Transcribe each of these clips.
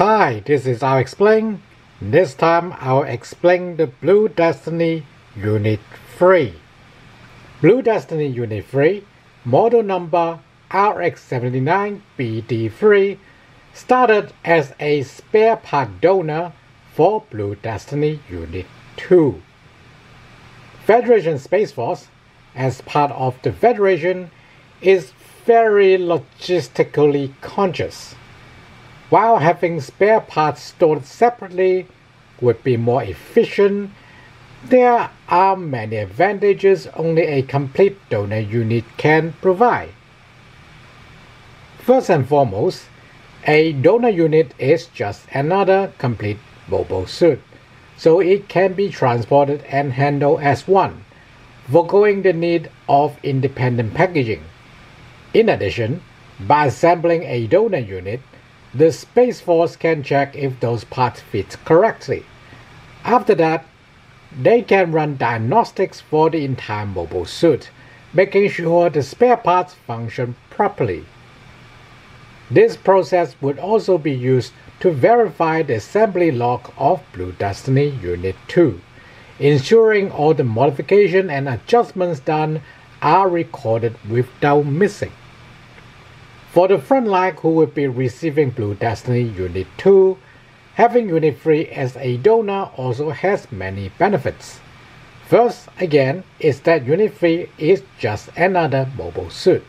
Hi, this is RX-Explain. This time I'll explain the Blue Destiny Unit 3. Blue Destiny Unit 3, model number RX-79BD-3, started as a spare part donor for Blue Destiny Unit 2. Federation Space Force, as part of the Federation, is very logistically conscious. While having spare parts stored separately would be more efficient, there are many advantages only a complete donor unit can provide. First and foremost, a donor unit is just another complete mobile suit, so it can be transported and handled as one, foregoing the need of independent packaging. In addition, by assembling a donor unit, the Space Force can check if those parts fit correctly. After that, they can run diagnostics for the entire mobile suit, making sure the spare parts function properly. This process would also be used to verify the assembly log of Blue Destiny Unit 2, ensuring all the modifications and adjustments done are recorded without missing. For the frontline who will be receiving Blue Destiny Unit 2, having Unit 3 as a donor also has many benefits. First, again, is that Unit 3 is just another mobile suit.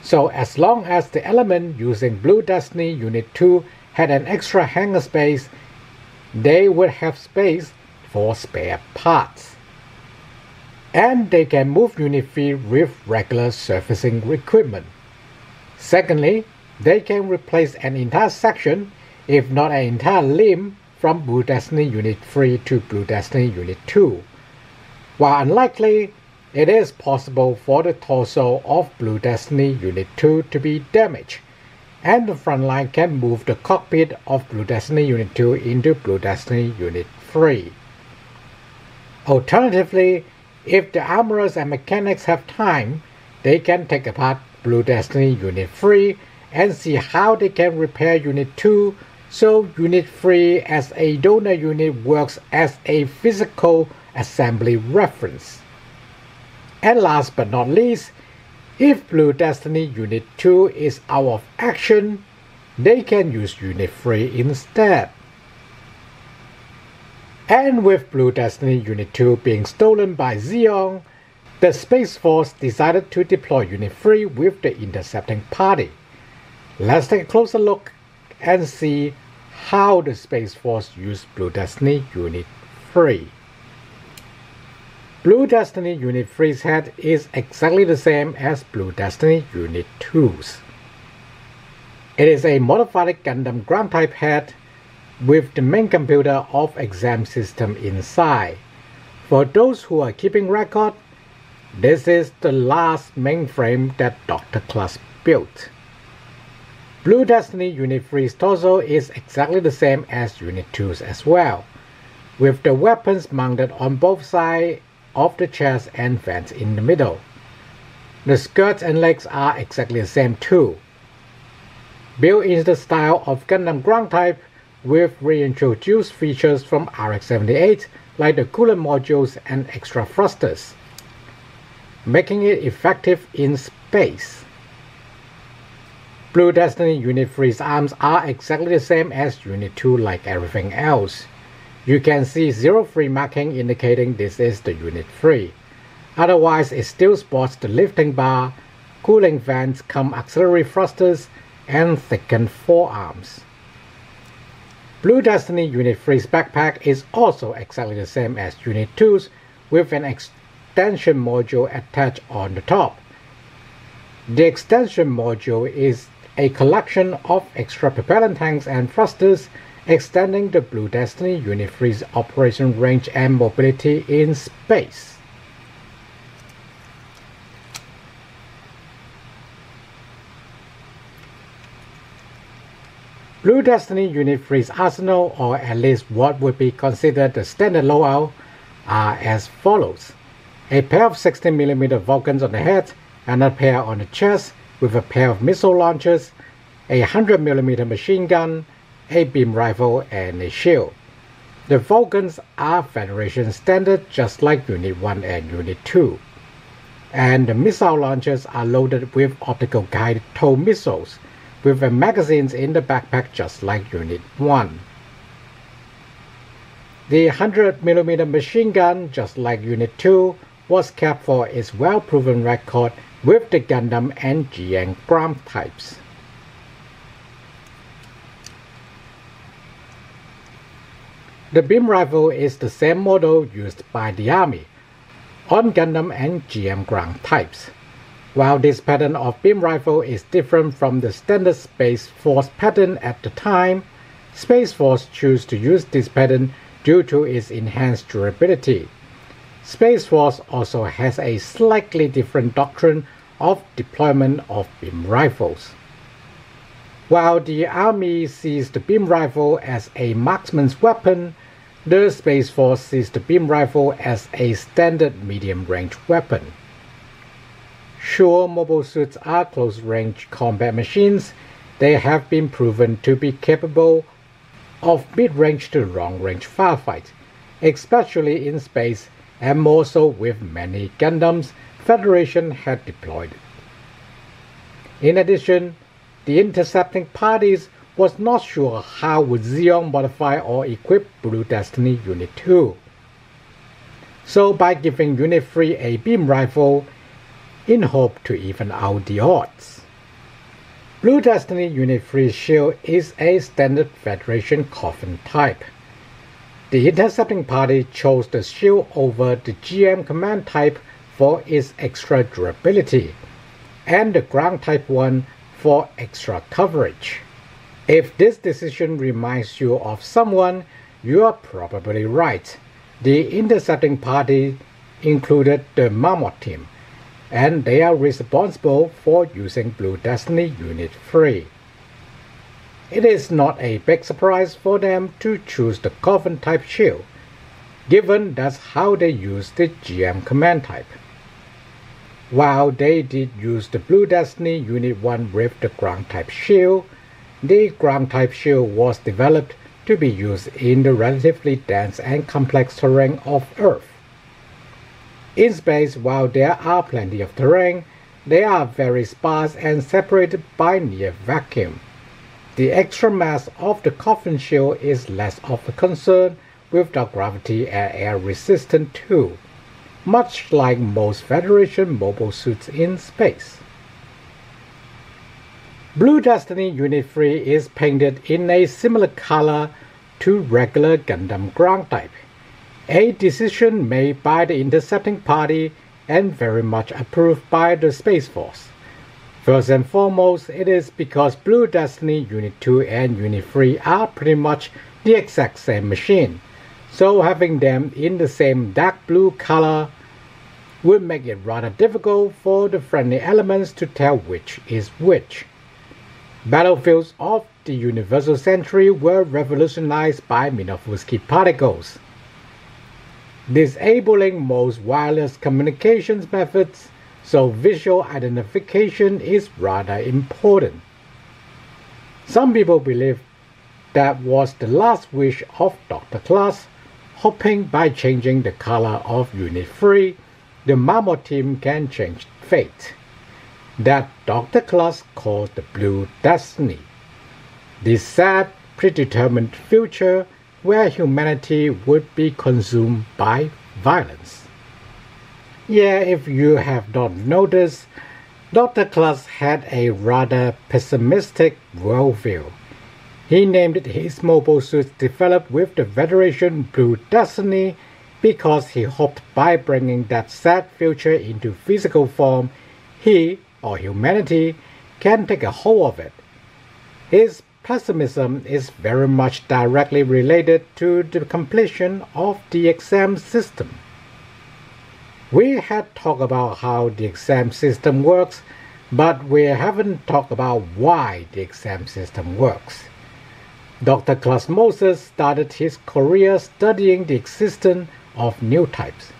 So as long as the element using Blue Destiny Unit 2 had an extra hangar space, they would have space for spare parts. And they can move Unit 3 with regular surfacing equipment. Secondly, they can replace an entire section, if not an entire limb, from Blue Destiny Unit 3 to Blue Destiny Unit 2. While unlikely, it is possible for the torso of Blue Destiny Unit 2 to be damaged, and the frontline can move the cockpit of Blue Destiny Unit 2 into Blue Destiny Unit 3. Alternatively, if the armorers and mechanics have time, they can take apart Blue Destiny Unit 3 and see how they can repair Unit 2 so Unit 3 as a donor unit works as a physical assembly reference. And last but not least, if Blue Destiny Unit 2 is out of action, they can use Unit 3 instead. And with Blue Destiny Unit 2 being stolen by Xeon, the Space Force decided to deploy Unit 3 with the intercepting party. Let's take a closer look and see how the Space Force used Blue Destiny Unit 3. Blue Destiny Unit 3's head is exactly the same as Blue Destiny Unit 2's. It is a modified Gundam ground type head with the main computer of exam system inside. For those who are keeping record, this is the last mainframe that Dr. Chlust built. Blue Destiny Unit 3's torso is exactly the same as Unit 2's as well, with the weapons mounted on both sides of the chest and vents in the middle. The skirts and legs are exactly the same too. Built in the style of Gundam ground type with reintroduced features from RX-78 like the coolant modules and extra thrusters, making it effective in space. Blue Destiny Unit 3's arms are exactly the same as Unit 2 like everything else. You can see 03 marking indicating this is the Unit 3. Otherwise, it still sports the lifting bar, cooling vents, auxiliary thrusters, and thickened forearms. Blue Destiny Unit 3's backpack is also exactly the same as Unit 2's with an extension module attached on the top. The extension module is a collection of extra propellant tanks and thrusters extending the Blue Destiny Unit 3's operation range and mobility in space. Blue Destiny Unit 3's arsenal, or at least what would be considered the standard loadout, are as follows: a pair of 16mm Vulcans on the head, another pair on the chest with a pair of missile launchers, a 100mm machine gun, a beam rifle, and a shield. The Falcons are Federation standard just like Unit 1 and Unit 2. And the missile launchers are loaded with optical guided tow missiles with magazines in the backpack just like Unit 1. The 100mm machine gun, just like Unit 2, was kept for its well-proven record with the Gundam and GM ground types. The beam rifle is the same model used by the Army on Gundam and GM ground types. While this pattern of beam rifle is different from the standard Space Force pattern at the time, Space Force chose to use this pattern due to its enhanced durability. Space Force also has a slightly different doctrine of deployment of beam rifles. While the Army sees the beam rifle as a marksman's weapon, the Space Force sees the beam rifle as a standard medium-range weapon. Sure, mobile suits are close-range combat machines. They have been proven to be capable of mid-range to long-range firefight, especially in space, and more so with many Gundams Federation had deployed. In addition, the intercepting parties was not sure how would Zeon modify or equip Blue Destiny Unit 2. So by giving Unit 3 a beam rifle, in hope to even out the odds. Blue Destiny Unit 3 shield is a standard Federation coffin type. The intercepting party chose the shield over the GM command type for its extra durability, and the ground type one for extra coverage. If this decision reminds you of someone, you are probably right. The intercepting party included the Marmot Team, and they are responsible for using Blue Destiny Unit 3. It is not a big surprise for them to choose the coffin type shield, given that's how they use the GM command type. While they did use the Blue Destiny Unit 1 with the ground type shield, the ground type shield was developed to be used in the relatively dense and complex terrain of Earth. In space, while there are plenty of terrain, they are very sparse and separated by near vacuum. The extra mass of the coffin shield is less of a concern without gravity and air resistant too, much like most Federation mobile suits in space. Blue Destiny Unit 3 is painted in a similar color to regular Gundam ground type, a decision made by the intercepting party and very much approved by the Space Force. First and foremost, it is because Blue Destiny Unit 2 and Unit 3 are pretty much the exact same machine, so having them in the same dark blue color would make it rather difficult for the friendly elements to tell which is which. Battlefields of the Universal Century were revolutionized by Minovsky particles, disabling most wireless communications methods, so visual identification is rather important. Some people believe that was the last wish of Dr. Chlust, hoping by changing the color of Unit 3, the Marmot Team can change fate. That Dr. Chlust called the Blue Destiny. This sad, predetermined future where humanity would be consumed by violence. Yeah, if you have not noticed, Dr. Chlust had a rather pessimistic worldview. He named his mobile suits developed with the Federation Blue Destiny because he hoped by bringing that sad future into physical form, he, or humanity, can take a hold of it. His pessimism is very much directly related to the completion of the exam system. We had talked about how the exam system works, but we haven't talked about why the exam system works. Dr. Chlust Moses started his career studying the existence of new types.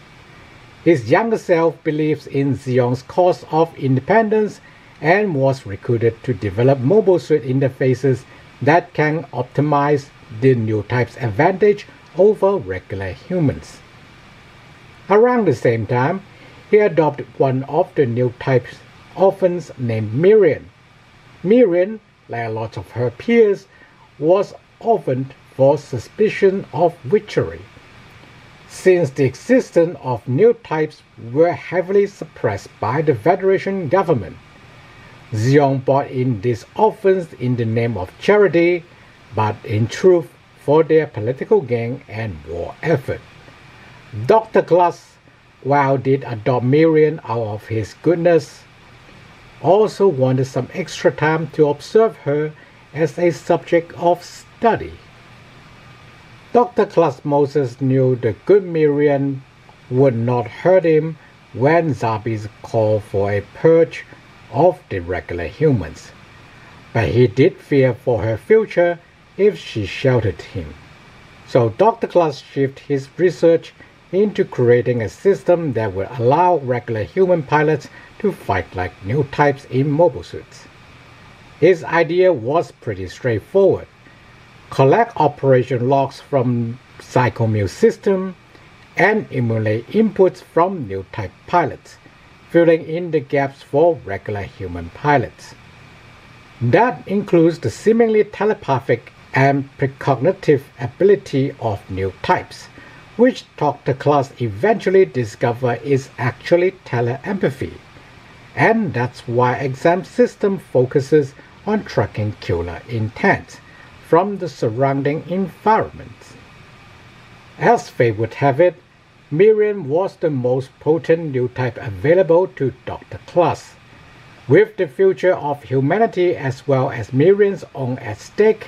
His younger self believes in Zeon's cause of independence and was recruited to develop mobile suit interfaces that can optimize the new type's advantage over regular humans. Around the same time, he adopted one of the new type's orphans named Miriam. Miriam, like a lot of her peers, was orphaned for suspicion of witchery. Since the existence of new types were heavily suppressed by the Federation government, Zeong brought in these orphans in the name of charity, but in truth for their political gain and war effort. Dr. Chlust, while did adopt Miriam out of his goodness, also wanted some extra time to observe her as a subject of study. Dr. Chlust Moses knew the good Miriam would not hurt him when zombies called for a purge of the regular humans, but he did fear for her future if she sheltered him. So Dr. Chlust shifted his research into creating a system that would allow regular human pilots to fight like new types in mobile suits. His idea was pretty straightforward. Collect operation logs from psychomune system and emulate inputs from new type pilots, filling in the gaps for regular human pilots. That includes the seemingly telepathic and precognitive ability of new types, which Dr. Chlust eventually discovered is actually teleempathy, and that's why exam system focuses on tracking killer intent from the surrounding environment. As fate would have it, Miriam was the most potent new type available to Dr. Chlust. With the future of humanity as well as Miriam's own at stake,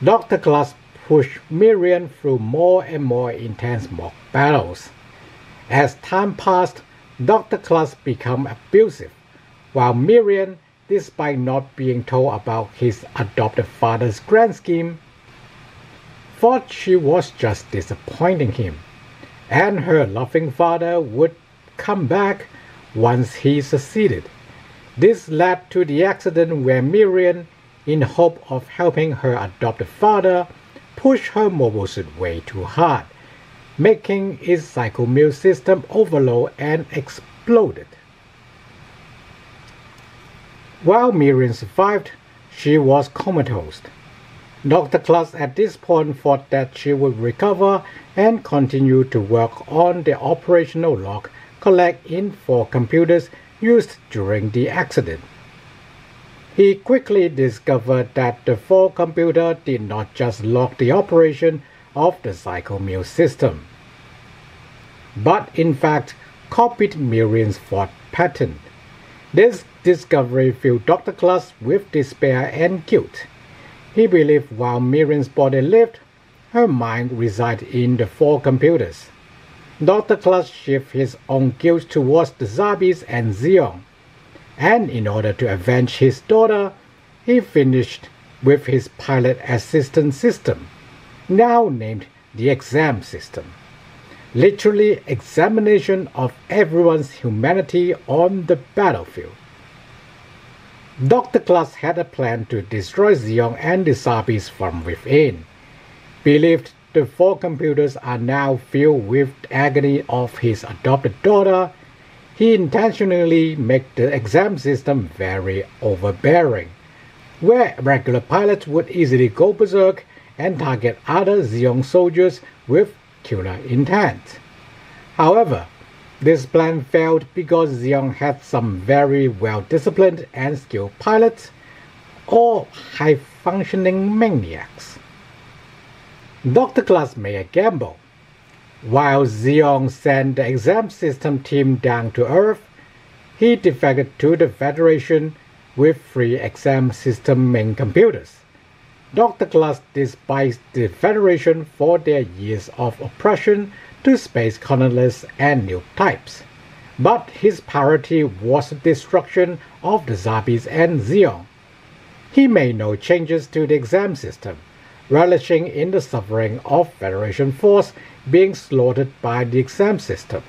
Dr. Chlust pushed Miriam through more and more intense mock battles. As time passed, Dr. Chlust became abusive, while Miriam, despite not being told about his adopted father's grand scheme, thought she was just disappointing him, and her loving father would come back once he succeeded. This led to the accident where Miriam, in hope of helping her adopted father, pushed her mobile suit way too hard, making its psychomune system overload and exploded. While Miriam survived, she was comatose. Dr. Chlust at this point thought that she would recover and continue to work on the operational log collected in 4 computers used during the accident. He quickly discovered that the 4 computer did not just log the operation of the psychomune system, but in fact copied Miriam's thought pattern. This discovery filled Dr. Chlust with despair and guilt. He believed while Miriam's body lived, her mind resided in the 4 computers. Dr. Chlust shifted his own guilt towards the zombies and Zeong, and in order to avenge his daughter, he finished with his pilot assistance system, now named the exam system. Literally examination of everyone's humanity on the battlefield. Dr. Chlust had a plan to destroy Zeong and the zombies from within. Believed the 4 computers are now filled with agony of his adopted daughter, he intentionally made the exam system very overbearing, where regular pilots would easily go berserk and target other Zeong soldiers with killer intent. However, this plan failed because Zeong had some very well-disciplined and skilled pilots, or high-functioning maniacs. Dr. Chlust made a gamble. While Zeong sent the exam system team down to Earth, he defected to the Federation with 3 exam system main computers. Dr. Chlust despised the Federation for their years of oppression to space colonists and new types, but his priority was the destruction of the zombies and Zeong. He made no changes to the exam system, relishing in the suffering of Federation force being slaughtered by the exam system.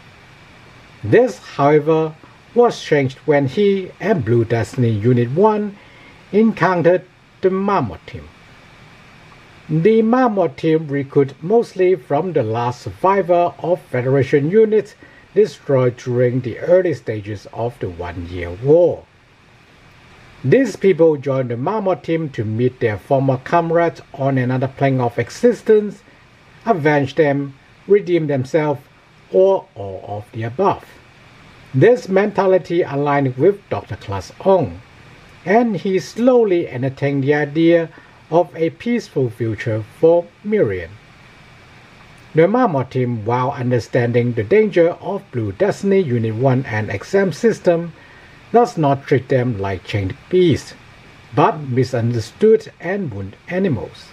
This, however, was changed when he and Blue Destiny Unit 1 encountered the Marmot Team. The Marmot Team recruit mostly from the last survivor of Federation units destroyed during the early stages of the One-Year War. These people joined the Marmot Team to meet their former comrades on another plane of existence, avenge them, redeem themselves, or all of the above. This mentality aligned with Dr. Chlust Moses, and he slowly entertained the idea of a peaceful future for Miriam. The Marmot Team, while understanding the danger of Blue Destiny Unit 1 and exam system, does not treat them like chained beasts, but misunderstood and wounded animals.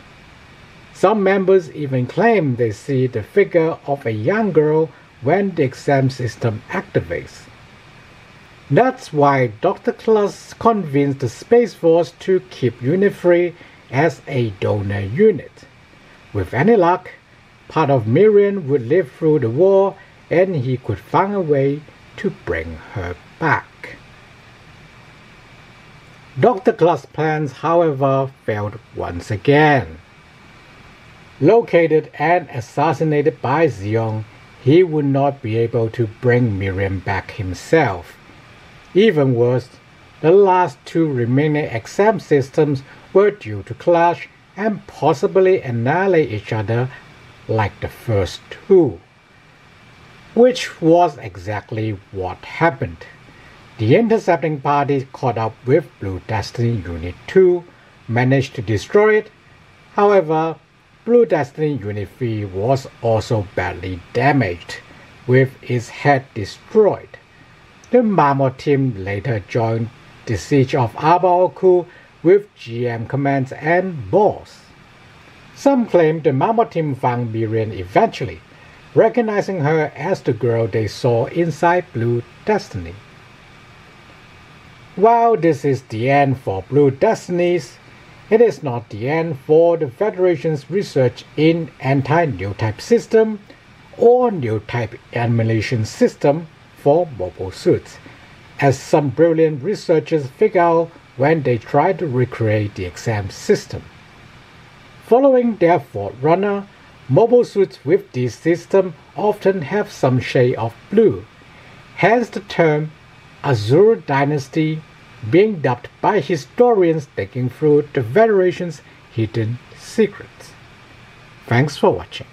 Some members even claim they see the figure of a young girl when the exam system activates. That's why Dr. Chlust convinced the Space Force to keep Unit 3 as a donor unit. With any luck, part of Miriam would live through the war and he could find a way to bring her back. Dr. Chlust's plans, however, failed once again. Located and assassinated by Zeon, he would not be able to bring Miriam back himself. Even worse, the last two remaining exam systems were due to clash and possibly annihilate each other like the first two, which was exactly what happened. The intercepting party caught up with Blue Destiny Unit 2, managed to destroy it. However, Blue Destiny Unit 3 was also badly damaged, with its head destroyed. The Marmot Team later joined the siege of Abaoku with GM commands and boss. Some claim the Marmot Team found Miriam eventually, recognizing her as the girl they saw inside Blue Destiny. While this is the end for Blue Destinies, it is not the end for the Federation's research in anti-new type system or new type emulation system for mobile suits, as some brilliant researchers figure out when they try to recreate the exam system. Following their forerunner, mobile suits with this system often have some shade of blue, hence the term Azure Dynasty being dubbed by historians digging through the Federation's hidden secrets. Thanks for watching.